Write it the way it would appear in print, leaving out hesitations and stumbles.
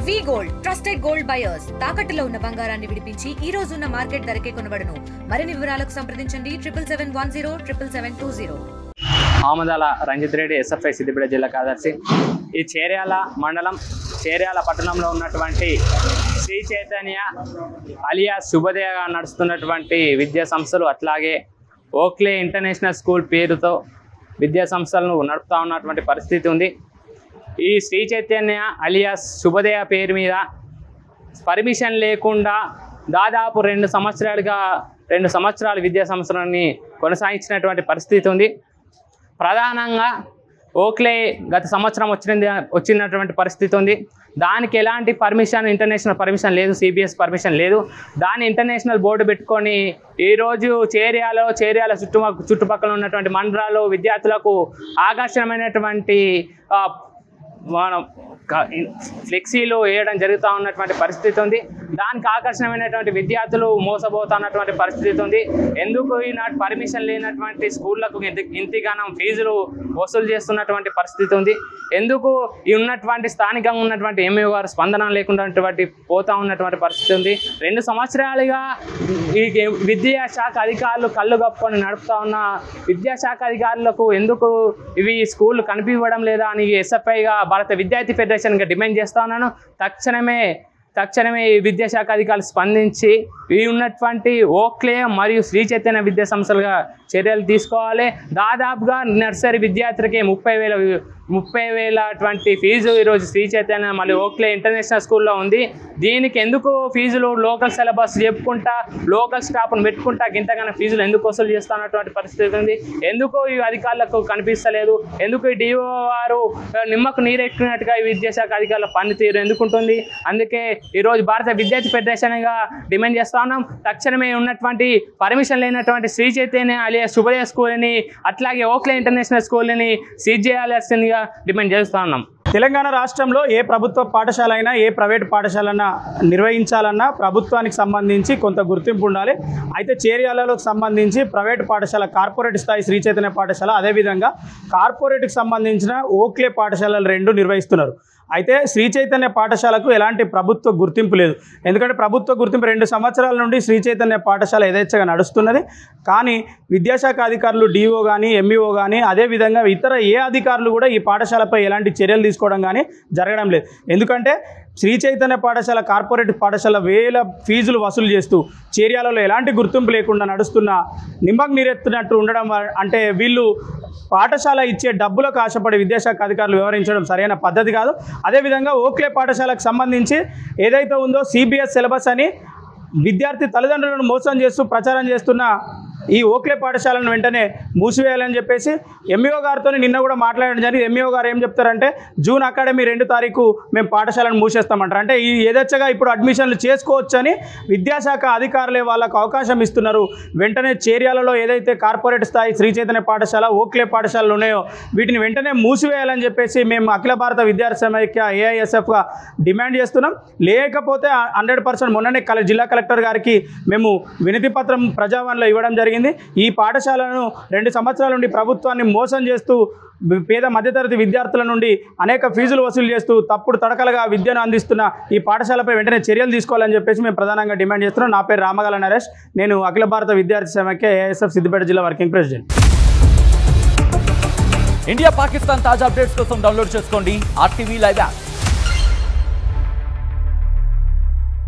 వి gold trusted gold buyers తాకట్టులో ఉన్న బంగారాన్ని విడిపించి ఈ రోజు ఉన్న మార్కెట్ ధరకే కొనబడును. మరిన్ని వివరాలకు సంప్రదించండి 77107720. ఆమదాల రంజిత్ రెడ్డి ఎస్ఎఫ్ఐ సిద్దిపేట జిల్లా కార్యదర్శి. ఈ చేర్యాల మండలం చేర్యాల పట్టణంలో ఉన్నటువంటి శ్రీ చైతన్య అలియా శుభోదయగా నడుస్తున్నటువంటి విద్యా సంస్థలు, అట్లాగే ఓక్లే ఇంటర్నేషనల్ స్కూల్ పేరుతో విద్యా సంస్థలను నడుపుతూ ఉన్నటువంటి పరిస్థితి ఉంది. ఈ శ్రీ చైతన్య అలియాస్ శుభోదయ పేరు మీద పర్మిషన్ లేకుండా దాదాపు 2 సంవత్సరాలు విద్యా సంస్థలని కొనసాగించినటువంటి పరిస్థితి ఉంది. ప్రధానంగా ఓక్లే గత సంవత్సరం వచ్చినటువంటి పరిస్థితి ఉంది. దానికి ఎలాంటి పర్మిషన్, ఇంటర్నేషనల్ పర్మిషన్ లేదు, సిబిఎస్ పర్మిషన్ లేదు. దాన్ని ఇంటర్నేషనల్ బోర్డు పెట్టుకొని ఈరోజు చేర్యాల చుట్టుపక్కల ఉన్నటువంటి మండలాలు విద్యార్థులకు ఆకర్షణమైనటువంటి ఫ్లెక్సీలు వేయడం జరుగుతూ ఉన్నటువంటి పరిస్థితి ఉంది. దానికి ఆకర్షణమైనటువంటి విద్యార్థులు మోసపోతున్నటువంటి పరిస్థితి ఉంది. ఎందుకు ఈనాటి పర్మిషన్ లేనటువంటి స్కూళ్లకు ఇంతగానం ఫీజులు వసూలు చేస్తున్నటువంటి పరిస్థితి ఉంది. ఎందుకు ఉన్నటువంటి స్థానికంగా ఉన్నటువంటి ఎంఈఓ గారు స్పందన లేకుండా పోతా ఉన్నటువంటి పరిస్థితి ఉంది. 2 సంవత్సరాలుగా ఈ విద్యాశాఖ అధికారులు కళ్ళు కప్పుకొని నడుపుతా ఉన్న విద్యాశాఖ అధికారులకు ఎందుకు ఇవి స్కూళ్ళు కనిపించడం లేదా అని ఎస్ఎఫ్ఐగా భారత విద్యార్థి ఫెడరేషన్గా డిమాండ్ చేస్తా ఉన్నాను. తక్షణమే ఈ విద్యాశాఖ అధికారులు స్పందించి ఈ ఉన్నటువంటి ఓక్లే మరియు శ్రీ చైతన్య విద్యా సంస్థలుగా చర్యలు తీసుకోవాలి. దాదాపుగా నర్సరీ విద్యార్థులకి 30,000 ఫీజు ఈరోజు శ్రీ చైతన్య మరియు ఓక్లే ఇంటర్నేషనల్ స్కూల్లో ఉంది. దీనికి ఎందుకు ఫీజులు లోకల్ సిలబస్ చెప్పుకుంటా లోకల్ స్టాఫ్ను పెట్టుకుంటా ఇంతగానో ఫీజులు ఎందుకు వసూలు చేస్తున్నటువంటి పరిస్థితి ఉంది. ఎందుకు ఈ అధికారులకు కనిపిస్తలేదు? ఎందుకు ఈ డిఓ వారు నిమ్మకు నీరెక్కినట్టుగా ఈ విద్యాశాఖ అధికారుల పనితీరు ఎందుకుంటుంది? అందుకే ఈరోజు భారత విద్యార్థి ఫెడరేషన్గా డిమాండ్ చేస్తా ఉన్నాం. తక్షణమే ఉన్నటువంటి పర్మిషన్ లేనటువంటి శ్రీ చైతన్య అలియా శుభోదయ స్కూల్ని, అట్లాగే ఓక్లే ఇంటర్నేషనల్ స్కూల్ని సీజ్ చేయాల్సిందిగా డిమాండ్ చేస్తా ఉన్నాం. తెలంగాణ రాష్ట్రంలో ఏ ప్రభుత్వ పాఠశాల అయినా ఏ ప్రైవేట్ పాఠశాలన్నా నిర్వహించాలన్నా ప్రభుత్వానికి సంబంధించి కొంత గుర్తింపు ఉండాలి. అయితే చేర్యాలలోకి సంబంధించి ప్రైవేట్ పాఠశాల, కార్పొరేట్ స్థాయి శ్రీ చైతన్య పాఠశాల, అదేవిధంగా కార్పొరేట్కి సంబంధించిన ఓక్లే పాఠశాలలు 2 నిర్వహిస్తున్నారు. అయితే శ్రీ చైతన్య పాఠశాలకు ఎలాంటి ప్రభుత్వ గుర్తింపు లేదు. ఎందుకంటే ప్రభుత్వ గుర్తింపు 2 సంవత్సరాల నుండి శ్రీ చైతన్య పాఠశాల యథేచ్ఛగా నడుస్తున్నది. కానీ విద్యాశాఖ అధికారులు డిఓ కానీ ఎంఈఓ కానీ అదేవిధంగా ఇతర ఏ అధికారులు కూడా ఈ పాఠశాలపై ఎలాంటి చర్యలు తీసుకోవడం కానీ జరగడం లేదు. ఎందుకంటే శ్రీ చైతన్య పాఠశాల, కార్పొరేట్ పాఠశాల వేల ఫీజులు వసూలు చేస్తూ చేర్యాలలో ఎలాంటి గుర్తింపు లేకుండా నడుస్తున్న నిమ్మకు నీరెత్తినట్టు ఉండడం అంటే వీళ్ళు పాఠశాల ఇచ్చే డబ్బులకు ఆశపడి విద్యాశాఖ అధికారులు వ్యవహరించడం సరైన పద్ధతి కాదు. అదేవిధంగా ఓక్లే పాఠశాలకు సంబంధించి ఏదైతే ఉందో సిబిఎస్ సిలబస్ అని విద్యార్థి తల్లిదండ్రులను మోసం చేస్తూ ప్రచారం చేస్తున్న ఈ ఓక్లే పాఠశాలను వెంటనే మూసివేయాలని చెప్పేసి ఎంఈఓ గారితో నిన్న కూడా మాట్లాడడం జరిగింది. ఎంఈఓ గారు ఏం చెప్తారంటే జూన్ అకాడమీ 2 తారీఖు మేము పాఠశాలను మూసేస్తామంటారు. అంటే ఈ యథేచ్ఛగా ఇప్పుడు అడ్మిషన్లు చేసుకోవచ్చని విద్యాశాఖ అధికారులే వాళ్ళకు అవకాశం ఇస్తున్నారు. వెంటనే చేర్యాలలో ఏదైతే కార్పొరేట్ స్థాయి శ్రీ చైతన్య పాఠశాల, ఓక్లే పాఠశాలలు ఉన్నాయో వీటిని వెంటనే మూసివేయాలని చెప్పేసి మేము అఖిల భారత విద్యార్థి సమైక్య ఏఐఎస్ఎఫ్గా డిమాండ్ చేస్తున్నాం. లేకపోతే 100% మొన్ననే జిల్లా కలెక్టర్ గారికి మేము వినతి పత్రం ప్రజావాణిలో ఇవ్వడం జరిగింది. ఈ పాఠశాలను 2 సంవత్సరాల నుండి ప్రభుత్వాన్ని మోసం చేస్తూ పేద మధ్యతరగతి విద్యార్థుల నుండి అనేక ఫీజులు వసూలు చేస్తూ తప్పుడు తడకలుగా విద్యను అందిస్తున్న ఈ పాఠశాలపై వెంటనే చర్యలు తీసుకోవాలని చెప్పేసి మేము ప్రధానంగా డిమాండ్ చేస్తున్నాం. నా పేరు రామగల నరేష్, నేను అఖిల భారత విద్యార్థి సమైక్య ఏఐఎస్ఎఫ్ సిద్దిపేట జిల్లా వర్కింగ్ ప్రెసిడెంట్. ఇండియా పాకిస్తాన్ తాజా అప్డేట్స్ కోసం డౌన్లోడ్ చేసుకోండి RTV లైవ్ యాప్.